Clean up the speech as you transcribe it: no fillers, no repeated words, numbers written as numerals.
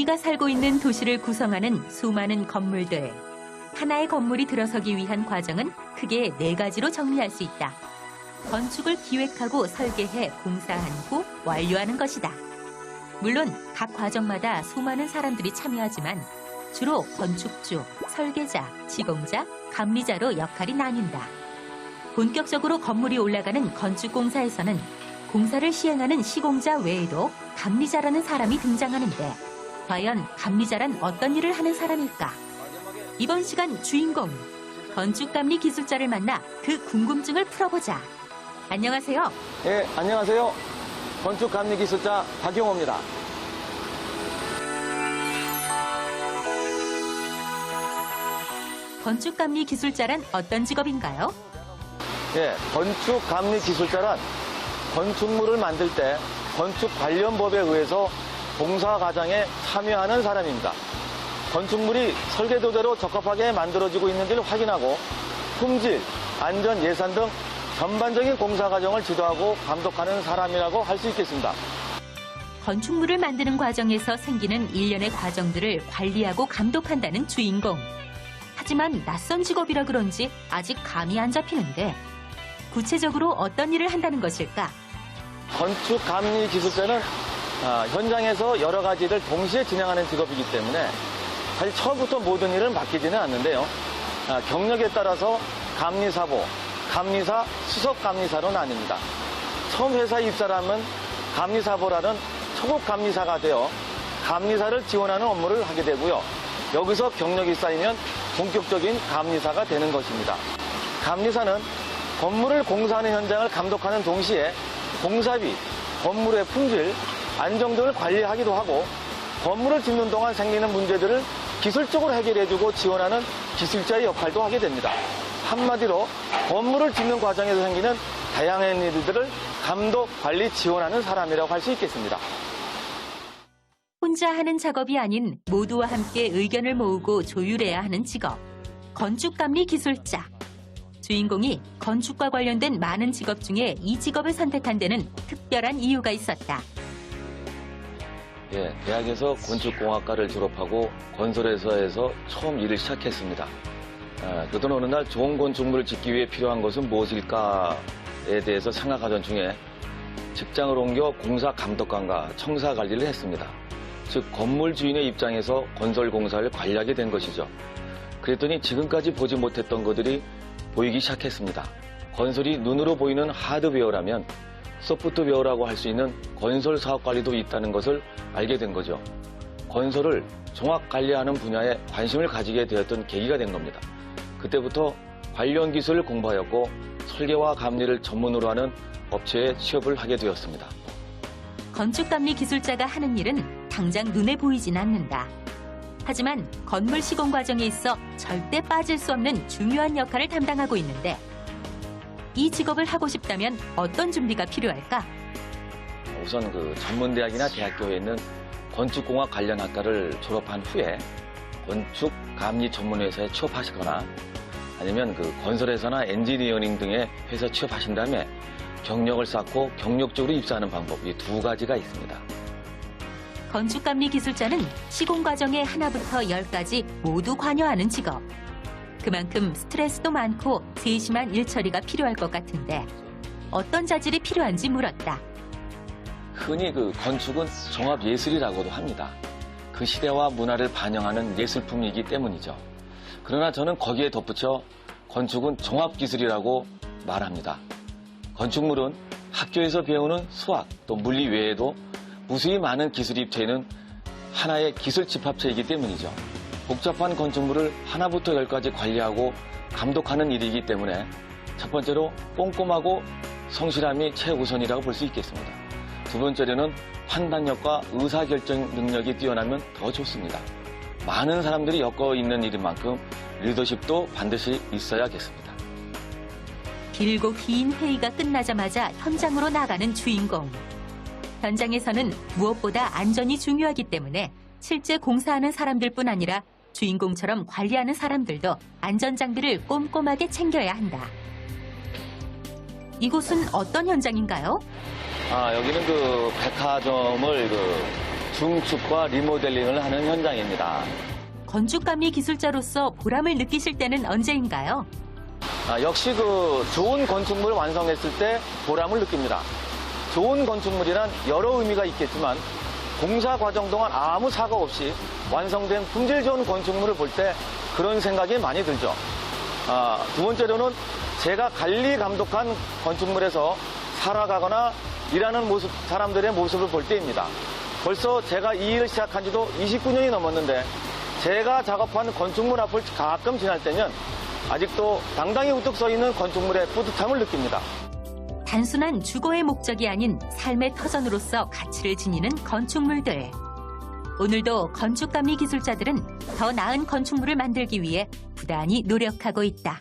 우리가 살고 있는 도시를 구성하는 수많은 건물들. 하나의 건물이 들어서기 위한 과정은 크게 4가지로 정리할 수 있다. 건축을 기획하고 설계해 공사한 후 완료하는 것이다. 물론 각 과정마다 수많은 사람들이 참여하지만 주로 건축주, 설계자, 시공자, 감리자로 역할이 나뉜다. 본격적으로 건물이 올라가는 건축공사에서는 공사를 시행하는 시공자 외에도 감리자라는 사람이 등장하는데 과연 감리자란 어떤 일을 하는 사람일까? 이번 시간 주인공, 건축감리 기술자를 만나 그 궁금증을 풀어보자. 안녕하세요. 네, 안녕하세요. 건축감리 기술자 박용호입니다. 건축감리 기술자란 어떤 직업인가요? 예, 건축감리 기술자란 건축물을 만들 때 건축 관련 법에 의해서 공사 과정에 참여하는 사람입니다. 건축물이 설계도대로 적합하게 만들어지고 있는지를 확인하고 품질, 안전, 예산 등 전반적인 공사 과정을 지도하고 감독하는 사람이라고 할 수 있겠습니다. 건축물을 만드는 과정에서 생기는 일련의 과정들을 관리하고 감독한다는 주인공. 하지만 낯선 직업이라 그런지 아직 감이 안 잡히는데 구체적으로 어떤 일을 한다는 것일까? 건축감리 기술자는 현장에서 여러 가지 일을 동시에 진행하는 직업이기 때문에 사실 처음부터 모든 일을 맡기지는 않는데요. 경력에 따라서 감리사보, 감리사, 수석감리사로 나뉩니다. 처음 회사에 입사하면 감리사보라는 초급 감리사가 되어 감리사를 지원하는 업무를 하게 되고요. 여기서 경력이 쌓이면 본격적인 감리사가 되는 것입니다. 감리사는 건물을 공사하는 현장을 감독하는 동시에 공사비, 건물의 품질, 안정 등을 관리하기도 하고 건물을 짓는 동안 생기는 문제들을 기술적으로 해결해주고 지원하는 기술자의 역할도 하게 됩니다. 한마디로 건물을 짓는 과정에서 생기는 다양한 일들을 감독, 관리, 지원하는 사람이라고 할 수 있겠습니다. 혼자 하는 작업이 아닌 모두와 함께 의견을 모으고 조율해야 하는 직업, 건축감리 기술자. 주인공이 건축과 관련된 많은 직업 중에 이 직업을 선택한 데는 특별한 이유가 있었다. 예, 대학에서 건축공학과를 졸업하고 건설회사에서 처음 일을 시작했습니다. 그러던 어느 날 좋은 건축물을 짓기 위해 필요한 것은 무엇일까에 대해서 생각하던 중에 직장을 옮겨 공사 감독관과 청사 관리를 했습니다. 즉 건물 주인의 입장에서 건설 공사를 관리하게 된 것이죠. 그랬더니 지금까지 보지 못했던 것들이 보이기 시작했습니다. 건설이 눈으로 보이는 하드웨어라면 소프트웨어라고 할 수 있는 건설 사업 관리도 있다는 것을 알게 된 거죠. 건설을 종합 관리하는 분야에 관심을 가지게 되었던 계기가 된 겁니다. 그때부터 관련 기술을 공부하였고 설계와 감리를 전문으로 하는 업체에 취업을 하게 되었습니다. 건축감리 기술자가 하는 일은 당장 눈에 보이진 않는다. 하지만 건물 시공 과정에 있어 절대 빠질 수 없는 중요한 역할을 담당하고 있는데 이 직업을 하고 싶다면 어떤 준비가 필요할까? 우선 전문대학이나 대학교에 있는 건축공학 관련 학과를 졸업한 후에 건축감리 전문회사에 취업하시거나 아니면 건설회사나 엔지니어링 등의 회사 취업하신 다음에 경력을 쌓고 경력적으로 입사하는 방법, 이 2가지가 있습니다. 건축감리 기술자는 시공 과정에 하나부터 10까지 모두 관여하는 직업. 그만큼 스트레스도 많고 세심한 일처리가 필요할 것 같은데 어떤 자질이 필요한지 물었다. 흔히 건축은 종합예술이라고도 합니다. 그 시대와 문화를 반영하는 예술품이기 때문이죠. 그러나 저는 거기에 덧붙여 건축은 종합기술이라고 말합니다. 건축물은 학교에서 배우는 수학 또 물리 외에도 무수히 많은 기술이 입체는 하나의 기술 집합체이기 때문이죠. 복잡한 건축물을 하나부터 10까지 관리하고 감독하는 일이기 때문에 첫 번째로 꼼꼼하고 성실함이 최우선이라고 볼 수 있겠습니다. 두 번째로는 판단력과 의사결정 능력이 뛰어나면 더 좋습니다. 많은 사람들이 엮어 있는 일인 만큼 리더십도 반드시 있어야겠습니다. 길고 긴 회의가 끝나자마자 현장으로 나가는 주인공. 현장에서는 무엇보다 안전이 중요하기 때문에 실제 공사하는 사람들뿐 아니라 주인공처럼 관리하는 사람들도 안전장비를 꼼꼼하게 챙겨야 한다. 이곳은 어떤 현장인가요? 여기는 백화점을 중축과 리모델링을 하는 현장입니다. 건축감리 기술자로서 보람을 느끼실 때는 언제인가요? 역시 좋은 건축물을 완성했을 때 보람을 느낍니다. 좋은 건축물이란 여러 의미가 있겠지만 공사 과정 동안 아무 사고 없이 완성된 품질 좋은 건축물을 볼 때 그런 생각이 많이 들죠. 두 번째로는 제가 관리 감독한 건축물에서 살아가거나 일하는 모습, 사람들의 모습을 볼 때입니다. 벌써 제가 이 일을 시작한 지도 29년이 넘었는데 제가 작업한 건축물 앞을 가끔 지날 때면 아직도 당당히 우뚝 서 있는 건축물의 뿌듯함을 느낍니다. 단순한 주거의 목적이 아닌 삶의 터전으로서 가치를 지니는 건축물들. 오늘도 건축감리 기술자들은 더 나은 건축물을 만들기 위해 부단히 노력하고 있다.